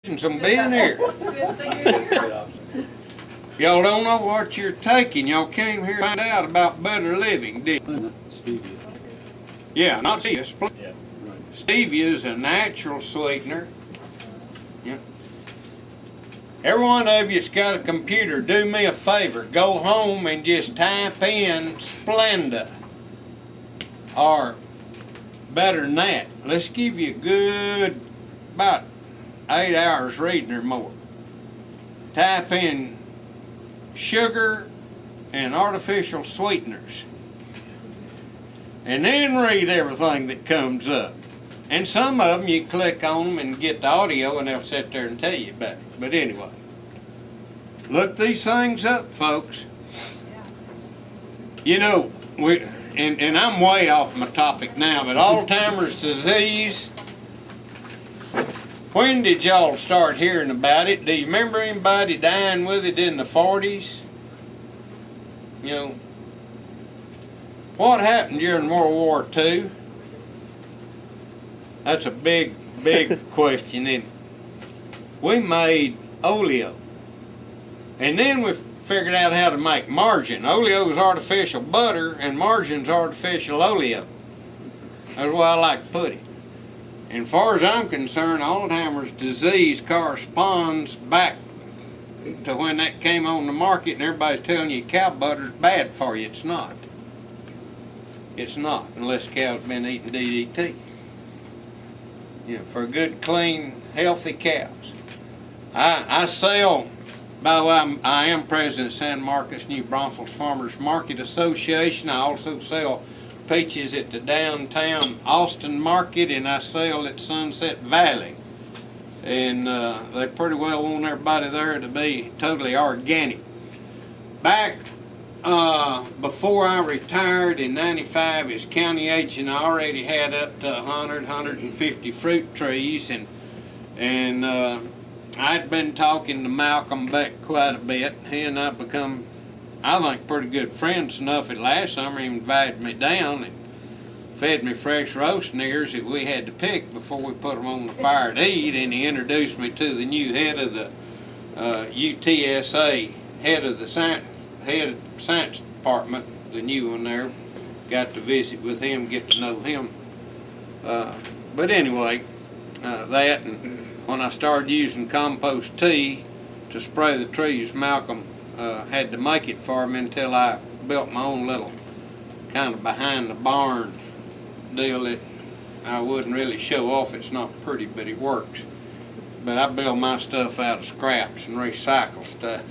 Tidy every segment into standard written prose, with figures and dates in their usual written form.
Some being here. Y'all don't know what you're taking. Y'all came here to find out about better living, did you? Stevia. Yeah, not stevia. Yeah. Right. Stevia is a natural sweetener. Yeah. Every one of you's got a computer, do me a favor. Go home and just type in Splenda. Or better than that. Let's give you a good about 8 hours reading or more. Type in sugar and artificial sweeteners. And then read everything that comes up. And some of them you click on them and get the audio and they'll sit there and tell you about it. But anyway, look these things up, folks. You know, and I'm way off my topic now, but Alzheimer's disease, when did y'all start hearing about it? Do you remember anybody dying with it in the 40s? You know, what happened during World War II? That's a big question, and we made oleo. And then we figured out how to make margarine. Oleo is artificial butter, and margarine's artificial oleo. That's why I like to put it. And as far as I'm concerned, Alzheimer's disease corresponds back to when that came on the market and everybody's telling you cow butter's bad for you. It's not. It's not, unless cow's been eating DDT. You know, for good, clean, healthy cows. I sell, by the way, I am president of San Marcos New Braunfels Farmers Market Association. I also sell peaches at the downtown Austin market, and I sell at Sunset Valley. And they pretty well want everybody there to be totally organic. Back before I retired in '95 as county agent, I already had up to 100, 150 fruit trees, and I'd been talking to Malcolm Beck quite a bit. He and I become, I think, pretty good friends enough that last summer he invited me down and fed me fresh roasting ears that we had to pick before we put them on the fire to eat, and he introduced me to the new head of the UTSA, head of the science department, the new one there. Got to visit with him, get to know him. But anyway, that, and when I started using compost tea to spray the trees, Malcolm had to make it for me until I built my own little kind of behind the barn deal that I wouldn't really show off. It's not pretty, but it works. But I build my stuff out of scraps and recycle stuff.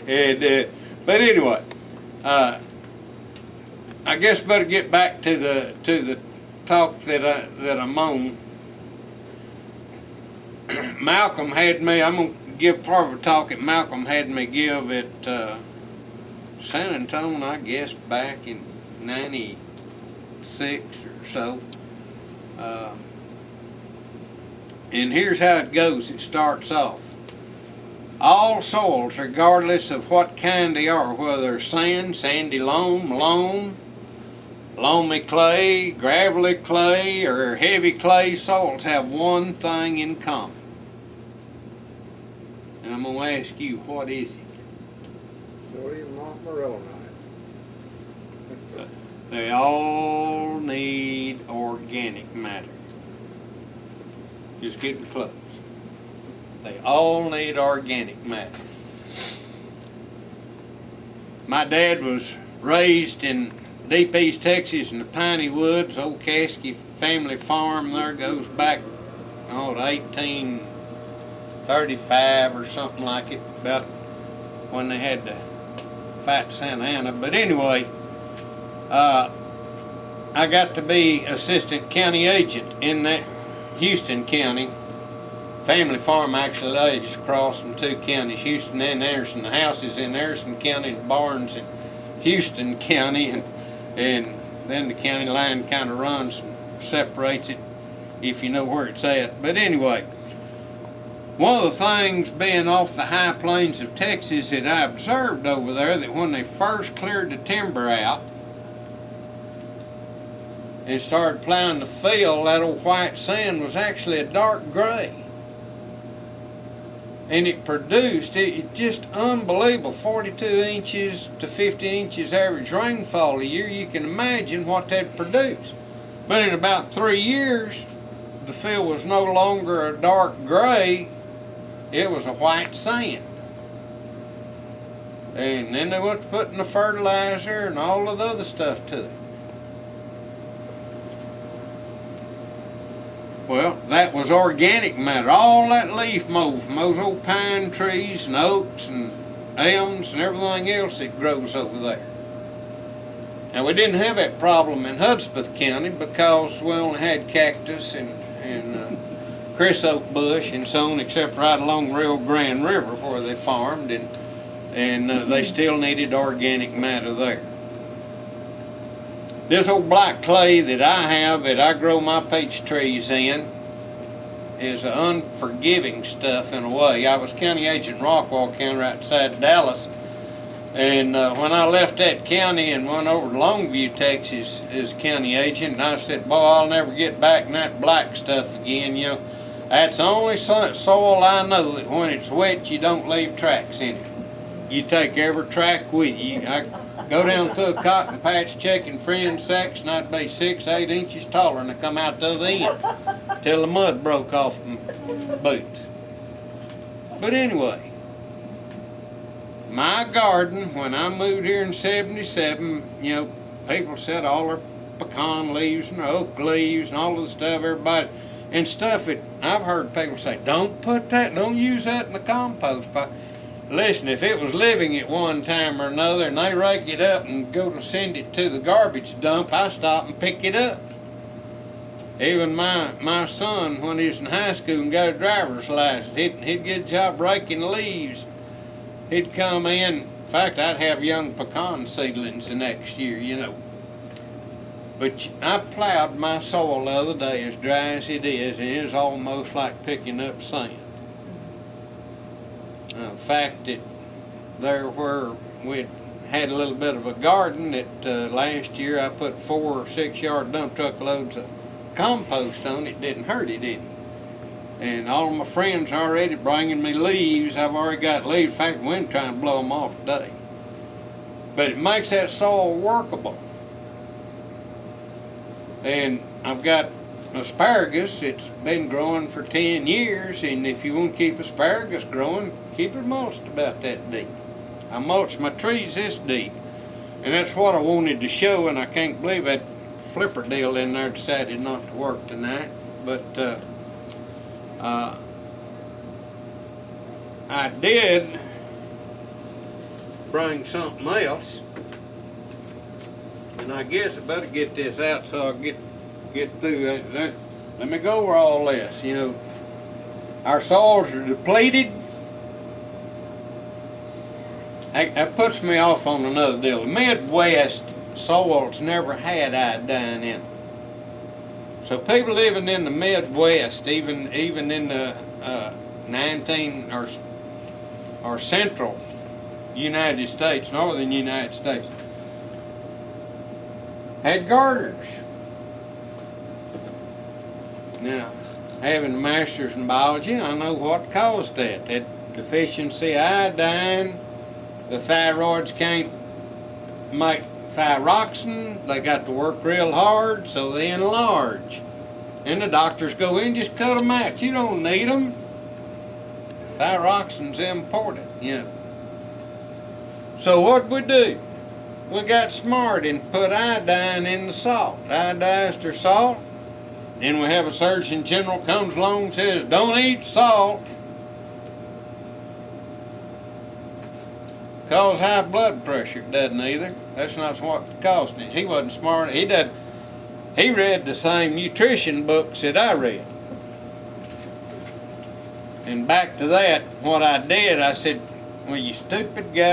And but anyway, I guess better get back to the talk that I'm on. Malcolm had me. I'm gonna give part of a talk that Malcolm had me give at San Antonio, I guess, back in '96 or so. And here's how it goes. It starts off. All soils, regardless of what kind they are, whether they're sand, sandy loam, loamy clay, gravelly clay, or heavy clay soils, have one thing in common. And I'm going to ask you, what is it? Sodium montmorillonite. They all need organic matter. Just getting close. They all need organic matter. My dad was raised in deep East Texas in the Piney Woods, old Caskey family farm there, goes back to 1835 or something like it, about when they had to fight Santa Ana. But anyway, I got to be assistant county agent in that Houston County. Family farm actually lays across from two counties, Houston and Anderson. The house is in Anderson County and barns in Houston County, and then the county line kind of runs and separates it, if you know where it's at. But anyway, one of the things being off the high plains of Texas that I observed over there, that when they first cleared the timber out and started plowing the field, that old white sand was actually a dark gray. and it produced, it just unbelievable, 42 inches to 50 inches average rainfall a year. You can imagine what that produced. But in about 3 years, the field was no longer a dark gray, it was a white sand. And then they went to putting the fertilizer and all of the other stuff to it. Well, that was organic matter. All that leaf mold from those old pine trees and oaks and elms and everything else that grows over there. Now, we didn't have that problem in Hudspeth County because we only had cactus and chrysoak bush and so on, except right along Rio Grande River where they farmed, and they still needed organic matter there. This old black clay that I have, that I grow my peach trees in, is unforgiving stuff in a way. I was county agent in Rockwall County right outside Dallas, and when I left that county and went over to Longview, Texas as county agent, and I said, boy, I'll never get back in that black stuff again. You know, that's the only soil I know that when it's wet you don't leave tracks in it. You take every track with you. I go down through a cotton patch checking friend sacks, and I'd be 6, 8 inches taller, and I come out the other end till the mud broke off my boots. But anyway, my garden, when I moved here in '77, you know, people said all their pecan leaves and their oak leaves and all of the stuff, everybody, and stuff that I've heard people say, don't use that in the compost pile. Listen, if it was living at one time or another and they rake it up and go to send it to the garbage dump, I stop and pick it up. Even my son, when he was in high school and got a driver's license, he'd get a job raking leaves. He'd come in fact, I'd have young pecan seedlings the next year, you know. But I plowed my soil the other day as dry as it is, and it was almost like picking up sand. The fact that there where we had a little bit of a garden that last year I put 4 or 6 yard dump truck loads of compost on it, didn't hurt it any. And all of my friends are already bringing me leaves. I've already got leaves. In fact, we're trying to blow them off today. But it makes that soil workable. And I've got asparagus. It's been growing for 10 years, and if you want to keep asparagus growing, keep it mulched about that deep. I mulched my trees this deep, and that's what I wanted to show, and I can't believe that flipper deal in there decided not to work tonight. But I did bring something else, and I guess I better get this out so I get through that. Let me go over all this. You know, our soils are depleted. That puts me off on another deal. The Midwest soils never had iodine in them. So people living in the Midwest, even in the 19 or central United States, northern United States, had garters. Now, having a master's in biology, I know what caused that. That deficiency of iodine. The thyroids can't make thyroxine. They got to work real hard, so they enlarge. And the doctors go in, just cut them out. You don't need them. Thyroxine's important, you know. So what we do? We got smart and put iodine in the salt. Iodized our salt. Then we have a Surgeon General comes along and says, don't eat salt. Cause high blood pressure. It doesn't either. That's not what caused it. He wasn't smart. He read the same nutrition books that I read. And back to that, what I did, I said, well, you stupid guy.